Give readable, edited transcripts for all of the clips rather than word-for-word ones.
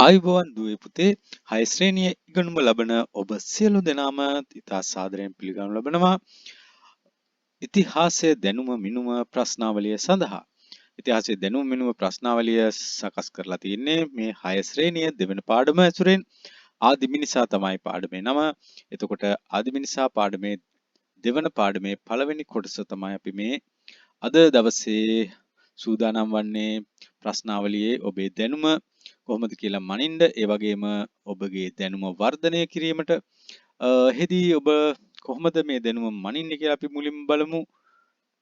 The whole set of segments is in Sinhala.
ආයුබෝවන් දුවේ පුතේ 6 ශ්‍රේණියේ ඉගෙනුම ලබන ඔබ සියලු දෙනාම ඉතා සාදරයෙන් පිළිගනු ලබනවා ඉතිහාසය දැනුම මිනුම ප්‍රශ්නාවලිය සඳහා. ඉතිහාසය දැනුම මිනුම ප්‍රශ්නාවලිය සකස් කරලා තියෙන්නේ මේ 6 ශ්‍රේණිය දෙවන පාඩම ඇසුරෙන්. ආදිමිනිසා තමයි පාඩමේ නම. එතකොට ආදිමිනිසා පාඩමේ දෙවන පාඩමේ පළවෙනි කොටස තමයි අපි මේ අද දවසේ සූදානම් වන්නේ ප්‍රශ්නාවලියේ ඔබේ දැනුම කොහොමද කියලා මනින්න ඒ වගේම ඔබගේ දැනුම වර්ධනය කිරීමට හෙදී ඔබ කොහොමද මේ දැනුම මනින්නේ කියලා අපි මුලින්ම බලමු.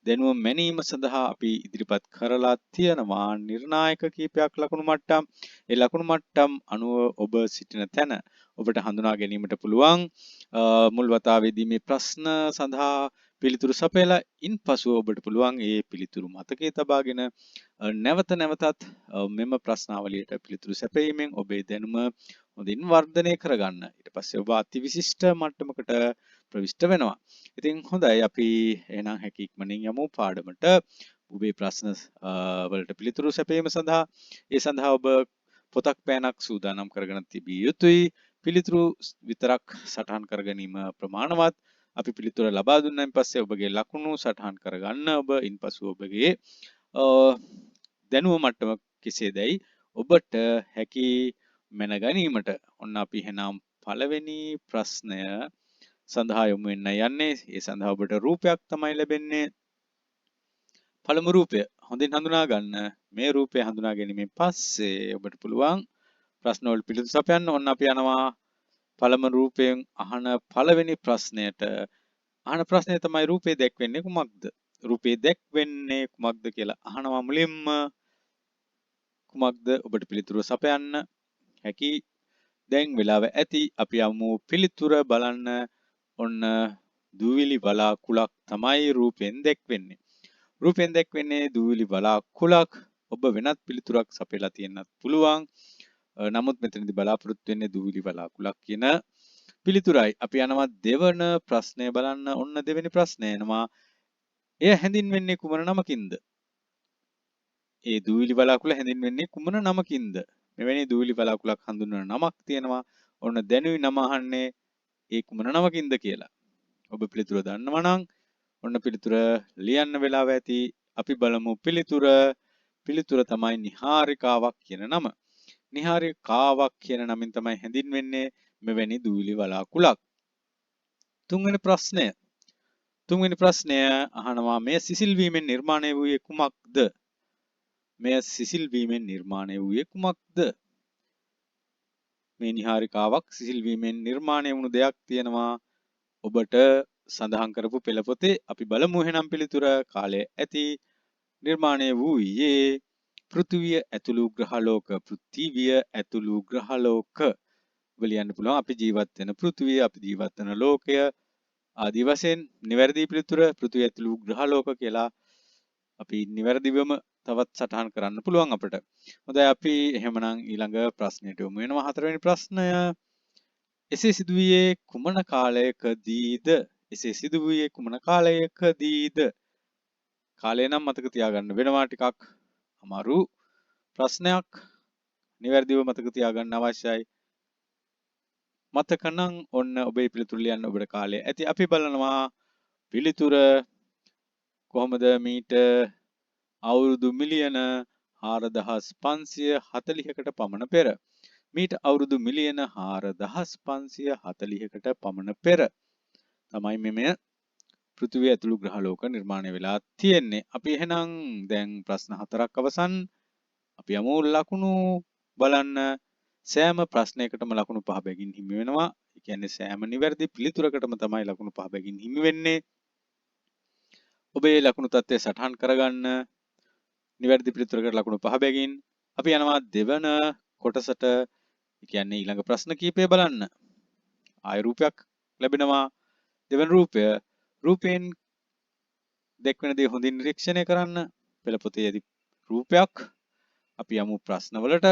දැනුම මැනීම සඳහා අපි ඉදිරිපත් කරලා තියෙනවා නිර්ණායක කීපයක් ලකුණු මට්ටම්. ඒ ලකුණු මට්ටම් අනුව ඔබ සිටින තැන ඔබට හඳුනා ගැනීමට පුළුවන්. මුල් වතාවේදී මේ ප්‍රශ්න සඳහා පිළිතුරු සපයලා ඉන්පසු ඔබට පුළුවන් ඒ පිළිතුරු මතකයේ තබාගෙන නැවත නැවතත් මෙම ප්‍රශ්නාවලියට පිළිතුරු සැපයීමෙන් ඔබේ දැනුම හොඳින් වර්ධනය කරගන්න. ඊට පස්සේ ඔබ අතිවිශිෂ්ට මට්ටමකට ප්‍රවිෂ්ඨ වෙනවා. ඉතින් හොඳයි අපි එහෙනම් හැකි ඉක්මනින් යමු පාඩමට. ඔබේ ප්‍රශ්න වලට පිළිතුරු සැපයීම සඳහා ඒ සඳහා ඔබ පොතක් පෑනක් සූදානම් කරගෙන තිබිය යුතුයි. පිළිතුරු විතරක් සටහන් කර ගැනීම ප්‍රමාණවත්. අපි පිළිතුර ලබා දුන්නාන් පස්සේ ඔබගේ ලකුණු සටහන් කරගන්න ඔබ ඉන්පසු ඔබගේ දැනුම මට්ටම කෙසේදයි ඔබට හැකි මැන ගැනීමට. ඔන්න අපි එහෙනම් පළවෙනි ප්‍රශ්නය සඳහා යොමු වෙන්න යන්නේ. ඒ සඳහා ඔබට රූපයක් තමයි ලැබෙන්නේ. පළමු රූපය හොඳින් හඳුනා ගන්න. මේ රූපය හඳුනා ගැනීමෙන් පස්සේ ඔබට පුළුවන් ප්‍රශ්න වලට පිළිතුරු සපයන්න. ඔන්න අපි යනවා පළමු රූපයෙන් අහන පළවෙනි ප්‍රශ්නයට. අහන ප්‍රශ්නය තමයි රූපේ දැක්වෙන්නේ කුමක්ද? රූපේ දැක්වෙන්නේ කුමක්ද කියලා අහනවා මුලින්ම. කුමක්ද ඔබට පිළිතුරු සපයන්න හැකි. දැන් වෙලාව ඇති. අපි යමු පිළිතුර බලන්න. ඔන්න දූවිලි වලාකුළක් තමයි රූපෙන් දැක්වෙන්නේ. රූපෙන් දැක්වෙන්නේ දූවිලි වලාකුළක්. ඔබ වෙනත් පිළිතුරක් සපයලා තියෙන්නත් පුළුවන්. නමුත් මෙතනදී බලාපොරොත්තු වෙන්නේ දූවිලි වලාකුළක් කියන පිළිතුරයි. අපි යනවා දෙවන ප්‍රශ්නය බලන්න. ඔන්න දෙවෙනි ප්‍රශ්නය එනවා. එය හැඳින්වෙන්නේ කුමන නමකින්ද? ඒ දූවිලි වලාකුළ හැඳින්වෙන්නේ කුමන නමකින්ද? මෙවැනි දූවිලි වලාකුළක් හඳුන්වන නමක් තියෙනවා. ඔන්න දැනුයි නම අහන්නේ ඒ කුමන නමකින්ද කියලා. ඔබ පිළිතුර දන්නවා නම් ඔන්න පිළිතුර ලියන්න වෙලාව ඇති. අපි බලමු පිළිතුර. පිළිතුර තමයි නිහාරිකාවක් කියන නම. නිහාරිකාවක් කියන නමින් තමයි හැඳින්වෙන්නේ මෙවැනි දූවිලි වලාකුළක්. තුන්වෙනි ප්‍රශ්නය. තුන්වෙනි ප්‍රශ්නය අහනවා මෙය සිසිල් වීමෙන් නිර්මාණය වූයේ කුමක්ද? මෙය සිසිල් වීමෙන් නිර්මාණය වූයේ කුමක්ද? මේ නිහාරිකාවක් සිසිල් වීමෙන් නිර්මාණය වුණු දෙයක් තියෙනවා. ඔබට සඳහන් කරපු පෙළ පොතේ අපි බලමු එහෙනම් පිළිතුර. කාලය ඇති. නිර්මාණය වූයේ පෘථිවිය ඇතුළු ග්‍රහලෝක. පෘථිවිය ඇතුළු ග්‍රහලෝක වලියන්න පුළුවන්. අපි ජීවත් වෙන පෘථිවිය, අපි ජීවත් වෙන ලෝකය ආදී වශයෙන් නිවැරදි පිළිතුර පෘථිවිය ඇතුළු ග්‍රහලෝක කියලා අපි නිවැරදිවම තවත් සටහන් කරන්න පුළුවන් අපිට. හොඳයි අපි එහෙමනම් ඊළඟ ප්‍රශ්නයට යමු වෙනවා. හතරවෙනි ප්‍රශ්නය. එසේ සිදුවියේ කුමන කාලයකදීද? එසේ සිදුවියේ කුමන කාලයකදීද? කාලය නම් මතක තියාගන්න වෙනවා. ටිකක් අමාරු ප්‍රශ්නයක්. නිවැරදිව මතක තියාගන්න අවශ්‍යයි. මතක නම් ඔන්න ඔබේ පිළිතුරු ලියන්න ඔබට කාලය ඇති. අපි බලනවා පිළිතුර කොහොමද මීට අවුරුදු මිලියන 4540කට පමණ පෙර. මීට අවුරුදු මිලියන 4540කට පමණ පෙර තමයි මෙමය පෘථිවිය ඇතුළු ග්‍රහලෝක නිර්මාණය වෙලා තියෙන්නේ. අපි එහෙනම් දැන් ප්‍රශ්න 4ක් අවසන්. අපි යමු ලකුණු බලන්න. සෑම ප්‍රශ්නයකටම ලකුණු 5 බැගින් හිමි වෙනවා. ඒ කියන්නේ සෑම නිවැරදි පිළිතුරකටම තමයි ලකුණු 5 බැගින් හිමි වෙන්නේ. ඔබේ ලකුණු තත්ත්වය සටහන් කරගන්න. නිවැරදි පිළිතුරකට ලකුණු 5 බැගින්. අපි යනවා දෙවන කොටසට. ඒ කියන්නේ ඊළඟ ප්‍රශ්න කීපය බලන්න. ආය රූපයක් ලැබෙනවා. දෙවන රූපය. රූපයෙන් දැක්වෙන දේ හොඳින් නිරීක්ෂණය කරන්න. පෙළ පොතේ ඇති රූපයක්. අපි යමු ප්‍රශ්නවලට.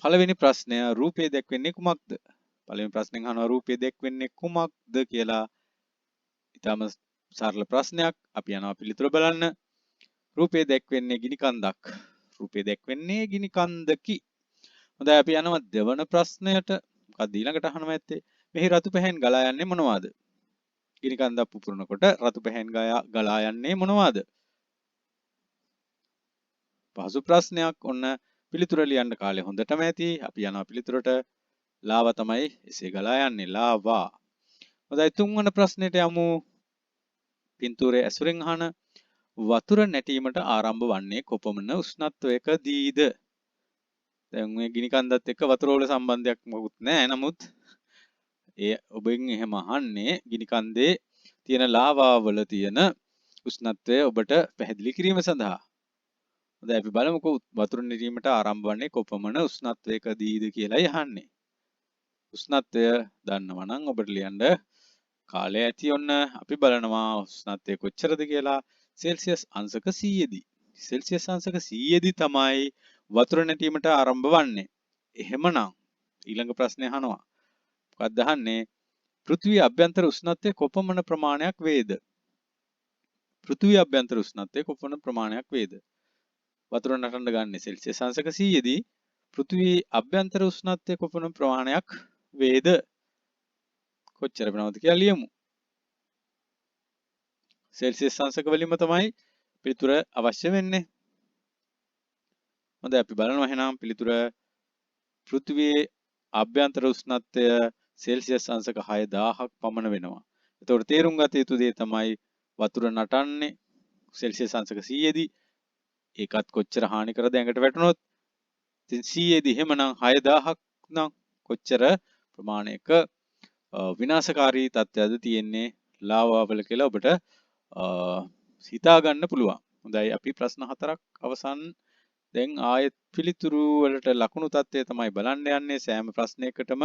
පළවෙනි ප්‍රශ්නය රූපය දැක්වෙන්නේ කුමක්ද? පළවෙනි ප්‍රශ්නෙන් අහනවා රූපය දැක්වෙන්නේ කුමක්ද කියලා. ඊටම සරල ප්‍රශ්නයක්. අපි යනවා පිළිතුර බලන්න. රූපය දැක්වෙන්නේ ගිනි කන්දක්. රූපේ දැක්වෙන්නේ ගිනි කන්දකි. හොඳයි අපි යනවා දෙවන ප්‍රශ්නයට. මොකක්ද ඊළඟට අහනවා ඇත්තේ? මෙහි රතු පැහැයෙන් ගලා යන්නේ මොනවාද? ගිනි කන්දක් පුපුරනකොට රතු පැහැයෙන් ගලා යන්නේ මොනවාද? පහසු ප්‍රශ්නයක්. ඔන්න පිළිතුර ලියන්න කාලේ හොඳටම ඇති. අපි යනවා පිළිතුරට. ලාවා තමයි එසේ ගලා යන්නේ. ලාවා. හොඳයි තුන්වන ප්‍රශ්නෙට යමු. පින්තූරයේ ඇසුරෙන් අහන වතුර නැටීමට ආරම්භ වන්නේ කොපමණ උෂ්ණත්වයකදීද? දැන් මේ ගිනි කන්දත් එක්ක වතුර වල සම්බන්ධයක් මොකුත් නැහැ. නමුත් ඔබෙන් එහෙම අහන්නේ ගිනි කන්දේ තියෙන ලාවා වල තියෙන උෂ්ණත්වය ඔබට පැහැදිලි කිරීම සඳහා. හොඳයි අපි බලමුකෝ වතුර නැටීමට ආරම්භ වන්නේ කොපමණ උෂ්ණත්වයකදීද කියලායි අහන්නේ. උෂ්ණත්වය දන්නවා නම් ඔබට ලියන්න කාලය ඇති. ඔන්න අපි බලනවා උෂ්ණත්වය කොච්චරද කියලා. සෙල්සියස් අංශක 100 දී. සෙල්සියස් අංශක 100 දී තමයි වතුර නැටීමට ආරම්භ වන්නේ. එහෙමනම් ඊළඟ ප්‍රශ්නේ අහනවා. මොකක්ද අහන්නේ? පෘථිවිය අභ්‍යන්තර උෂ්ණත්වය කොපමණ ප්‍රමාණයක් වේද? පෘථිවිය අභ්‍යන්තර උෂ්ණත්වය කොපමණ ප්‍රමාණයක් වේද? වතුර නටන්න ගන්නේ සෙල්සියස් අංශක 100 දී. පෘථිවියේ අභ්‍යන්තර උෂ්ණත්වය කොපමණ ප්‍රමාණයක් වේද? කොච්චර වෙනවද කියලා ලියමු. සෙල්සියස් අංශක වලින්ම තමයි පිළිතුර අවශ්‍ය වෙන්නේ. හොඳයි අපි බලනවා එහෙනම් පිළිතුර. පෘථිවියේ අභ්‍යන්තර උෂ්ණත්වය සෙල්සියස් අංශක 6000ක් පමණ වෙනවා. එතකොට තේරුම් ගත යුතු දේ තමයි වතුර නටන්නේ සෙල්සියස් අංශක 100 දී. ඒකත් කොච්චර හානි කරද ඇඟට වැටුනොත්. ඉතින් 100 දී එහෙමනම් 6000ක් නම් කොච්චර ප්‍රමාණයක විනාශකාරී තත්ත්වයක්ද තියෙන්නේ ලාවා වල කියලා ඔබට හිතා ගන්න පුළුවන්. හොඳයි අපි ප්‍රශ්න 4ක් අවසන්. දැන් ආයෙත් පිළිතුරු වලට ලකුණු තත්ත්වය තමයි බලන්න යන්නේ. සෑම ප්‍රශ්නයකටම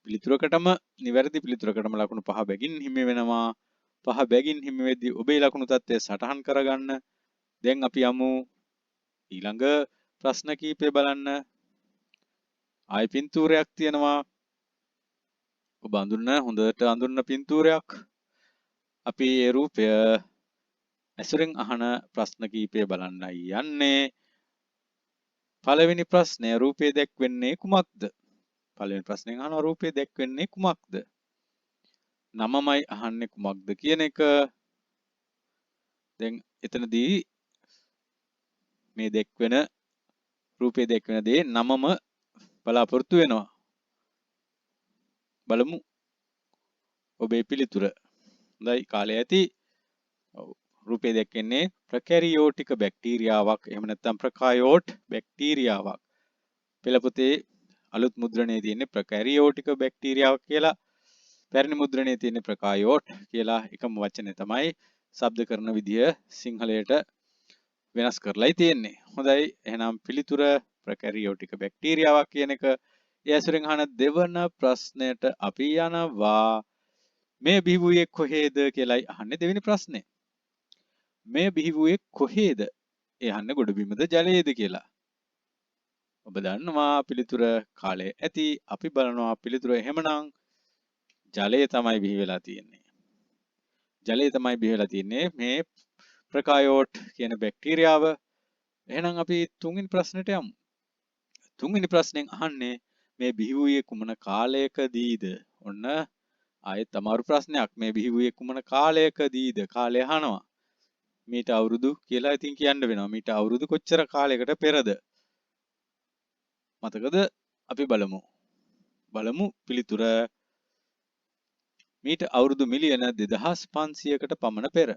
පිළිතුරකටම නිවැරදි පිළිතුරකටම ලකුණු 5 බැගින් හිමි වෙනවා. 5 බැගින් හිමි වෙද්දී ඔබේ ලකුණු තත්ත්වය සටහන් කරගන්න. දැන් අපි යමු ඊළඟ ප්‍රශ්න කීපය බලන්න. ආයෙ පින්තූරයක් තියෙනවා. ඔබ හොඳට අඳුරන පින්තූරයක්. අපි ඒ රූපය ඇසුරෙන් අහන ප්‍රශ්න කීපය බලන්නයි යන්නේ. පළවෙනි ප්‍රශ්නය රූපය දැක්වෙන්නේ කුමක්ද? පළවෙනි ප්‍රශ්නෙන් අහනවා රූපය දැක්වෙන්නේ කුමක්ද? නමමයි අහන්නේ කුමක්ද කියන එක. දැන් එතනදී මේ දැක්වෙන රූපය දැක්වෙන දේ නමම බලාපොරොත්තු වෙනවා. බලමු ඔබේ පිළිතුර. හොඳයි කාලය ඇති. රූපය දැක්වෙන්නේ ප්‍රොකැරියෝටික බැක්ටීරියාවක්. එහෙම නැත්නම් ප්‍රොකායෝට් බැක්ටීරියාවක්. පෙළ පොතේ අලුත් මුද්‍රණයේ තියෙන්නේ ප්‍රොකැරියෝටික බැක්ටීරියාවක් කියලා. පැරණි මුද්‍රණයේ තියෙන්නේ ප්‍රොකායෝට් කියලා. එකම වචනේ තමයි ශබ්ද කරන විදිය සිංහලයට වෙනස් කරලායි තියෙන්නේ. හොඳයි එහෙනම් පිළිතුර ප්‍රොකැරියෝටික බැක්ටීරියාවක් කියන එක. ඒ ඇසුරෙන් අහන දෙවන ප්‍රශ්නයට අපි යනවා. මේ බිහි වූයේ කොහේද කියලායි අහන්නේ දෙවෙනි ප්‍රශ්නේ. මේ බිහි වූයේ කොහේද? ඒ අහන්නේ ගොඩබිමද ජලයේද කියලා. ඔබ දන්නවා පිළිතුර කාලය ඇති. අපි බලනවා පිළිතුර. එහෙමනම් ජලයේ තමයි බිහි වෙලා තියෙන්නේ. ජලයේ තමයි බිහි වෙලා තියෙන්නේ මේ ප්‍රොකායෝට් කියන බැක්ටීරියාව. එහෙනම් අපි තුන්වෙනි ප්‍රශ්නෙට යමු. තුන්වෙනි ප්‍රශ්නෙන් අහන්නේ මේ බිහි වූයේ කුමන කාලයකදීද? ඔන්න ආයෙත් අමාරු ප්‍රශ්නයක්. මේ බිහි වූයේ කුමන කාලයකදීද? කාලය අහනවා. මීට අවුරුදු කියලා ඉතින් කියන්න වෙනවා. මීට අවුරුදු කොච්චර කාලයකට පෙරද? මතකද? අපි බලමු පිළිතුර. මීට අවුරුදු මිලියන 2500කට පමණ පෙර.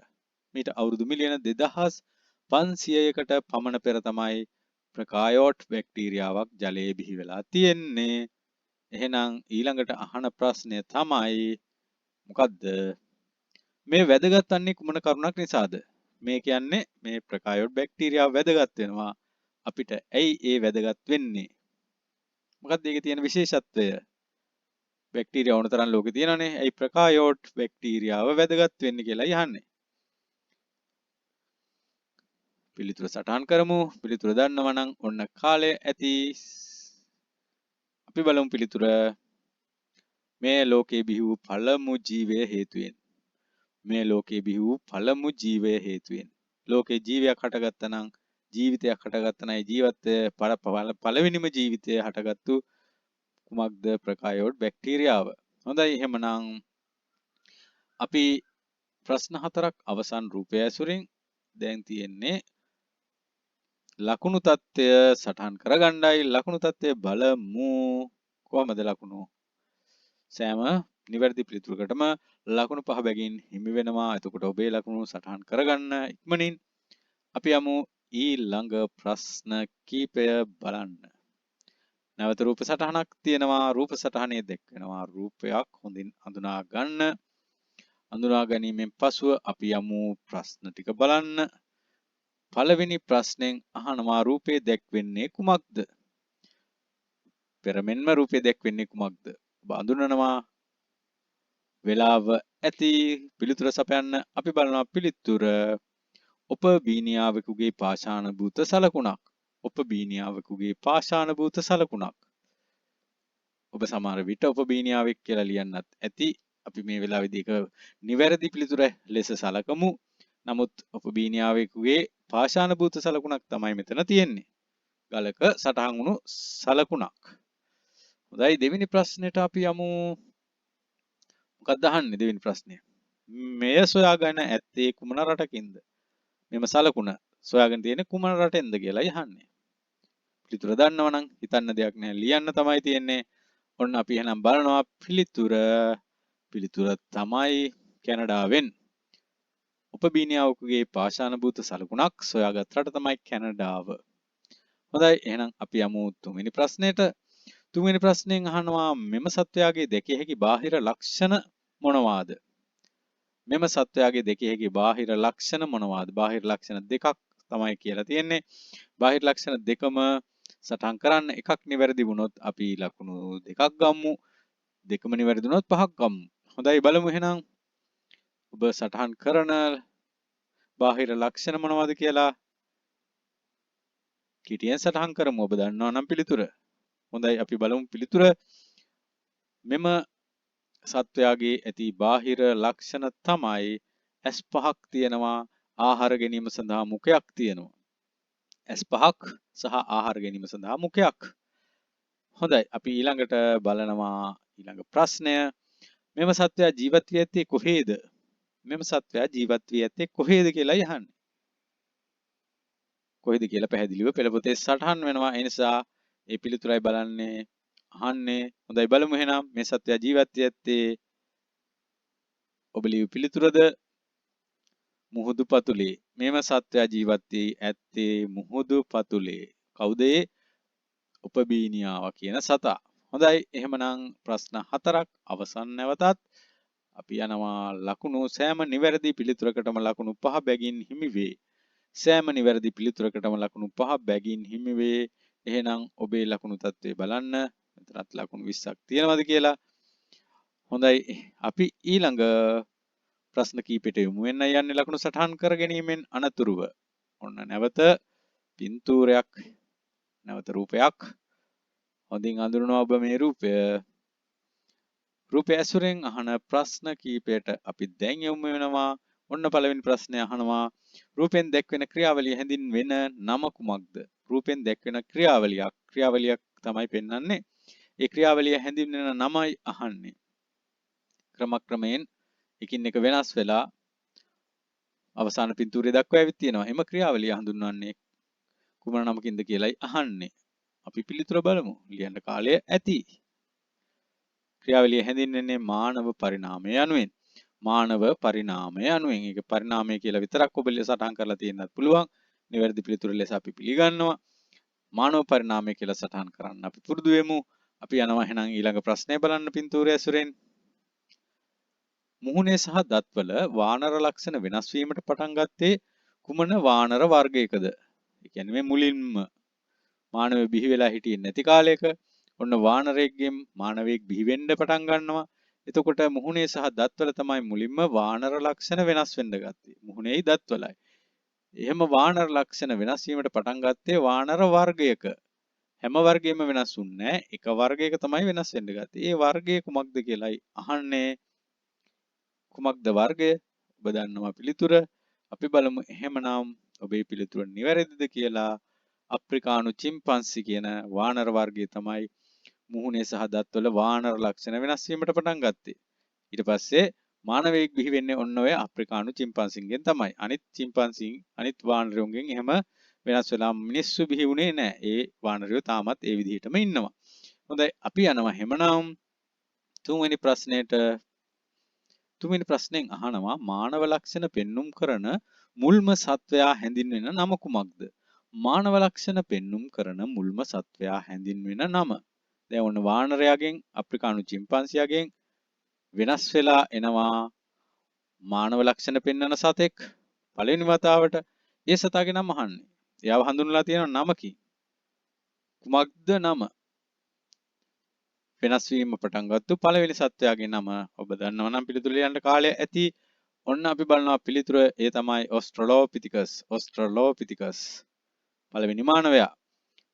මීට අවුරුදු මිලියන 2500කට පමණ පෙර තමයි ප්‍රොකායෝට් බැක්ටීරියාවක් ජලයේ බිහි වෙලා තියෙන්නේ. එහෙනම් ඊළඟට අහන ප්‍රශ්නය තමයි මොකද්ද? මේ වැදගත් වන්නේ කුමන කරුණක් නිසාද? මේ කියන්නේ මේ ප්‍රොකායෝට් බැක්ටීරියාව වැදගත් වෙනවා. අපිට ඇයි ඒ වැදගත් වෙන්නේ? මොකක්ද ඒකේ තියෙන විශේෂත්වය? බැක්ටීරියා ඕන තරම් ලෝකේ තියෙනනේ. ඇයි ප්‍රොකායෝට් බැක්ටීරියාව වැදගත් වෙන්නේ කියලා යහන්නේ. පිළිතුර සටහන් කරමු. පිළිතුර දන්නවා නම් ඔන්න කාලය ඇති. අපි බලමු පිළිතුර. මේ ලෝකේ බිහි වූ පළමු ජීවය හේතුවෙන්. මේ ලෝකේ බිහි වූ පළමු ජීවය හේතුවෙන්. ලෝකේ ජීවයක් හටගත්තා නම් ජීවිතයක් හටගත්ත නැයි ජීවිතය පළවෙනිම ජීවිතය හටගත්තු කුමක්ද? ප්‍රකායෝඩ් බැක්ටීරියාව. හොඳයි එහෙමනම් අපි ප්‍රශ්න 4ක් අවසන් රූපය ඇසුරින් දැන් තියෙන්නේ ලකුණු තත්ත්වය සටහන් කරගන්නයි. ලකුණු තත්ත්වය බලමු. කොහමද ලකුණු? සෑම නිවැරදි පිළිතුරකටම ලකුණු 5 බැගින් හිමි වෙනවා. එතකොට ඔබේ ලකුණු සටහන් කරගන්න ඉක්මනින්. අපි යමු ඊළඟ ප්‍රශ්න කීපය බලන්න. නැවත රූප සටහනක් තියෙනවා. රූප සටහනේ දැක්වෙනවා රූපයක්. හොඳින් අඳුනා ගන්න. අඳුනා ගැනීමෙන් පසුව අපි යමු ප්‍රශ්න ටික බලන්න. පළවෙනි ප්‍රශ්නෙන් අහනවා රූපේ දැක්වෙන්නේ කුමක්ද? පෙරමෙන්ම රූපේ දැක්වෙන්නේ කුමක්ද? ඔබ අඳුනනවා. වේලාව ඇති පිළිතුර සපයන්න. අපි බලනවා පිළිතුර. ඔප බීනියාවෙකුගේ පාෂාණ භූත සලකුණක්. ඔප බීනියාවෙකුගේ පාෂාණ භූත සලකුණක්. ඔබ සමහර විට ඔප බීනියාවෙක් කියලා ලියන්නත් ඇති. අපි මේ වෙලාවේදී ඒක නිවැරදි පිළිතුර ලෙස සලකමු. නමුත් ඔප බීනියාවෙකුගේ පාෂාණ භූත සලකුණක් තමයි මෙතන තියෙන්නේ. ගලක සටහන් වුණු සලකුණක්. හොඳයි දෙවෙනි ප්‍රශ්නෙට අපි යමු. මොකක්ද අහන්නේ දෙවෙනි ප්‍රශ්නය? මෙය සොයාගෙන ඇත්තේ කුමන රටකින්ද? මෙම සලකුණ සොයාගෙන තියෙන්නේ කුමන රටෙන්ද කියලායි අහන්නේ. පිළිතුර දන්නවා නම් හිතන්න දෙයක් නැහැ ලියන්න තමයි තියෙන්නේ. ඔන්න අපි එහෙනම් බලනවා පිළිතුර. පිළිතුර තමයි කැනඩාවෙන්. ඔප බීනියාවකුගේ පාෂාණ භූත සලකුණක් සොයාගත් රට තමයි කැනඩාව. හොඳයි එහෙනම් අපි යමු තුන්වෙනි ප්‍රශ්නෙට. තුන්වෙනි ප්‍රශ්නයෙන් අහනවා මෙම සත්වයාගේ දැකිය හැකි බාහිර ලක්ෂණ මොනවාද? මෙම සත්වයාගේ දැකිය හැකි බාහිර ලක්ෂණ මොනවාද? බාහිර ලක්ෂණ දෙකක් තමයි කියලා තියෙන්නේ. බාහිර ලක්ෂණ දෙකම සටහන් කරන්න. එකක් නිවැරදි වුණොත් අපි ලකුණු දෙකක් ගමු. දෙකම නිවැරදි වුණොත් පහක් ගමු. හොඳයි බලමු එහෙනම් ඔබ සටහන් කරන බාහිර ලක්ෂණ මොනවද කියලා. කිටියෙන් සටහන් කරමු. ඔබ දන්නවා නම් පිළිතුර. හොඳයි අපි බලමු පිළිතුර. මෙම සත්වයාගේ ඇති බාහිර ලක්ෂණ තමයි ඇස් පහක් තියෙනවා. ආහාර ගැනීම සඳහා මුඛයක් තියෙනවා. ඇස් පහක් සහ ආහාර ගැනීම සඳහා මුඛයක්. හොඳයි අපි ඊළඟට බලනවා ඊළඟ ප්‍රශ්නය. මෙම සත්වයා ජීවත් වී ඇත්තේ කොහේද? මෙම සත්වයා ජීවත් වී ඇත්තේ කොහේද කියලායි අහන්නේ. කොහෙද කියලා පැහැදිලිව පෙළ පොතේ සටහන් වෙනවා. ඒ නිසා ඒ පිළිතුරයි බලන්නේ අහන්නේ. හොඳයි බලමු එහෙනම් මේ සත්වයා ජීවත් වී ඇත්තේ ඔබ ලියු පිළිතුරද මුහුදු පතුලේ. මේම සත්වයා ජීවත් වී ඇත්තේ මුහුදු පතුලේ. කවුද ඒ? උපබීනියාව කියන සතා. හොඳයි එහෙමනම් ප්‍රශ්න 4ක් අවසන් නැවතත් අපි යනවා ලකුණු සෑම නිවැරදි පිළිතුරකටම ලකුණු 5 බැගින් හිමි වේ. සෑම නිවැරදි පිළිතුරකටම ලකුණු 5 බැගින් හිමි වේ. එහෙනම් ඔබේ ලකුණු තත්ත්වය බලන්න. මෙතනත් ලකුණු 20ක් තියෙනවද කියලා. හොඳයි අපි ඊළඟ ප්‍රශ්න කීපෙට යමු වෙන යන්නේ ලකුණු සටහන් කර ගැනීමෙන් අනතුරුව. ඔන්න නැවත පින්තූරයක් නැවත රූපයක්. හොඳින් අඳුරනවා ඔබ මේ රූපය. රූපය ඇසුරෙන් අහන ප්‍රශ්න කීපයට අපි දැන් යමු වෙනවා. ඔන්න පළවෙනි ප්‍රශ්නය අහනවා රූපෙන් දැක්වෙන ක්‍රියාවලිය හැඳින්වෙන නම කුමක්ද? රූපෙන් දැක්වෙන ක්‍රියාවලියක් තමයි පෙන්වන්නේ. ඒ ක්‍රියාවලිය හැඳින්වෙන නමයි අහන්නේ. ක්‍රමක්‍රමයෙන් එකින් එක වෙනස් වෙලා අවසාන පින්තූරය දක්වා ඇවිත් තියෙනවා. එම ක්‍රියාවලිය හඳුන්වන්නේ කුමන නමකින්ද කියලායි අහන්නේ. අපි පිළිතුර බලමු. ලියන්න කාලය ඇති. ක්‍රියාවලිය හැඳින්වෙන්නේ මානව පරිණාමය යනුවෙන්. මානව පරිණාමය යනුවෙන්. ඒක පරිණාමය කියලා විතරක් ඔබ සටහන් කරලා තියෙන්නත් පුළුවන්. නිවැරදි පිළිතුර ලෙස අපි පිළිගන්නවා. මානව පරිණාමය කියලා සටහන් කරන්න අපි පුරුදු වෙමු. අපි යනවා එහෙනම් ඊළඟ ප්‍රශ්නය බලන්න පින්තූරය ඇසුරෙන්. මුහුණේ සහ දත්වල වානර ලක්ෂණ වෙනස් වීමට පටන් ගත්තේ කුමන වානර වර්ගයකද? ඒ කියන්නේ මේ මුලින්ම මානවය බිහි වෙලා හිටියේ නැති කාලයක ඔන්න වානරයෙක්ගෙන් මානවයෙක් බිහි වෙන්න පටන් ගන්නවා. එතකොට මුහුණේ සහ දත්වල තමයි මුලින්ම වානර ලක්ෂණ වෙනස් වෙන්න ගත්තේ. මුහුණේයි දත්වලයි. එහෙම වානර ලක්ෂණ වෙනස් වීමට පටන් ගත්තේ වානර වර්ගයක. හැම වර්ගයෙම වෙනස් වුන්නේ නැහැ. එක වර්ගයක තමයි වෙනස් වෙන්න ගත්තේ. ඒ වර්ගය කුමක්ද කියලායි අහන්නේ. කුමක්ද වර්ගය? ඔබ දන්නවා පිළිතුර. අපි බලමු එහෙමනම් ඔබේ පිළිතුර නිවැරදිද කියලා අප්‍රිකානු චිම්පන්සි කියන වානර වර්ගය තමයි මුහුණේ සහ දත්වල වානර ලක්ෂණ වෙනස් වීමට පටන් ගත්තේ. ඊට පස්සේ මානවයෙක් බිහි වෙන්නේ ඔන්න ඔය අප්‍රිකානු චිම්පන්සින්ගෙන් තමයි. අනිත් වානරයන්ගෙන් එහෙම වෙනස් වෙලා මිනිස්සු බිහි වුණේ නැහැ. ඒ වානරයෝ තාමත් ඒ විදිහටම ඉන්නවා. හොඳයි අපි යනවා එහෙමනම් තුන්වෙනි ප්‍රශ්නෙන් අහනවා මානව ලක්ෂණ පෙන්눔 කරන මුල්ම සත්වයා හැඳින්වෙන නම කුමක්ද? මානව ලක්ෂණ පෙන්눔 කරන මුල්ම සත්වයා හැඳින්වෙන නම. දැන් ඔන්න වානරයාගෙන් අප්‍රිකානු චිම්පන්සියාගෙන් වෙනස් වෙලා එනවා මානව ලක්ෂණ පෙන්වන සතෙක් පළවෙනි වතාවට. ඒ සතාගේ නම අහන්නේ. එයාව හඳුන්වලා තියෙන නමකින්. කුමක්ද නම? වෙනස් වීම පටන් ගත්තු පළවෙනි සත්වයාගේ නම ඔබ දන්නවා නම් පිළිතුර ලියන්න කාලය ඇති. ඔන්න අපි බලනවා පිළිතුර ඒ තමයි ඔස්ට්‍රලෝපිතිකස්. පළවෙනි මානවයා.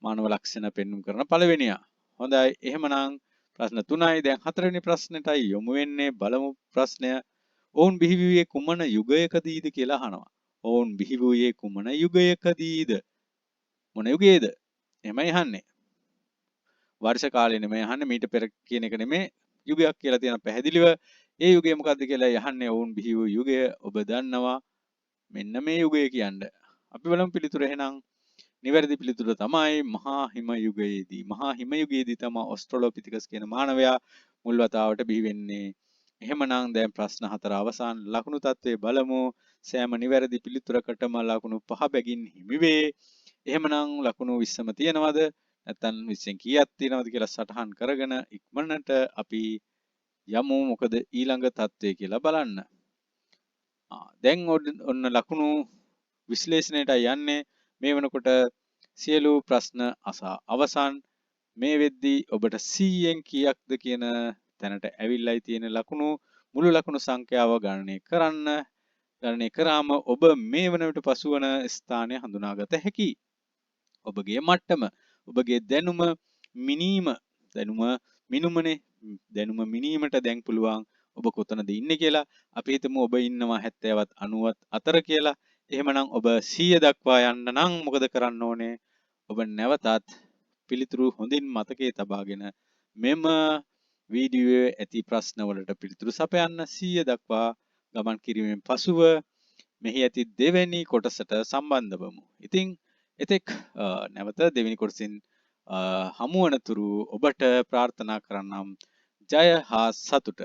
මානව ලක්ෂණ පෙන්눔 කරන පළවෙනියා. හොඳයි එහෙමනම් ප්‍රශ්න 3යි. දැන් 4වෙනි ප්‍රශ්නෙටයි යොමු වෙන්නේ. බලමු ප්‍රශ්නය. ඔවුන් බිහි වූයේ කුමන යුගයකදීද කියලා අහනවා. ඔවුන් බිහි වූයේ කුමන යුගයකදීද? මොන යුගයේද? එහෙමයි අහන්නේ. වර්ෂ කාලේ නෙමෙයි අහන්නේ, මීට පෙර කියන එක නෙමෙයි. යුගයක් කියලා තියෙන පැහැදිලිව. ඒ යුගය මොකද්ද කියලා යහන්නේ. ඔවුන් බිහි වූ යුගය ඔබ දන්නවා. මෙන්න මේ යුගය කියන්නේ. අපි බලමු පිළිතුර එහෙනම්. නිවැරදි පිළිතුර තමයි මහා හිම යුගයේදී. මහා හිම යුගයේදී තමයි ඔස්ට්‍රලෝපිතිකස් කියන මානවයා මුල් වතාවට බිහි වෙන්නේ. එහෙමනම් දැන් ප්‍රශ්න 4 අවසන් ලකුණු තත්ත්වයේ බලමු. සෑම නිවැරදි පිළිතුරකටම ලකුණු 5 බැගින් හිමි වේ. එහෙමනම් ලකුණු 20ම තියෙනවද? නැත්නම් 20න් කීයක් තියෙනවද කියලා සටහන් කරගෙන ඉක්මනට අපි යමු මොකද ඊළඟ තත්ත්වය කියලා බලන්න. දැන් ඔන්න ලකුණු විශ්ලේෂණයට යන්නේ. මේ වෙනකොට සියලු ප්‍රශ්න අවසන්. මේ වෙද්දී ඔබට 100න් කීයක්ද කියන තැනට ඇවිල්ලායි තියෙන ලකුණු මුළු ලකුණු සංඛ්‍යාව ගණනය කරන්න. ගණනය කරාම ඔබ මේ වන විට පසුවන ස්ථානය හඳුනාගත හැකියි. ඔබගේ මට්ටම, ඔබගේ දැනුම මිනීමට දැන් පුළුවන් ඔබ කොතනද ඉන්නේ කියලා. අපි හිතමු ඔබ ඉන්නවා 70ත් 90ත් අතර කියලා. එහෙමනම් ඔබ 100 දක්වා යන්න නම් මොකද කරන්න ඕනේ? ඔබ නැවතත් පිළිතුරු හොඳින් මතකයේ තබාගෙන මෙම වීඩියෝයේ ඇති ප්‍රශ්න වලට පිළිතුරු සපයන්න 100 දක්වා ගමන් කිරීමෙන් පසුව මෙහි ඇති දෙවැනි කොටසට සම්බන්ධ වෙමු. ඉතින් එතෙක් නැවත දෙවෙනි කොටසින් හමු වනතුරු ඔබට ප්‍රාර්ථනා කරන්නම් ජය හා සතුට.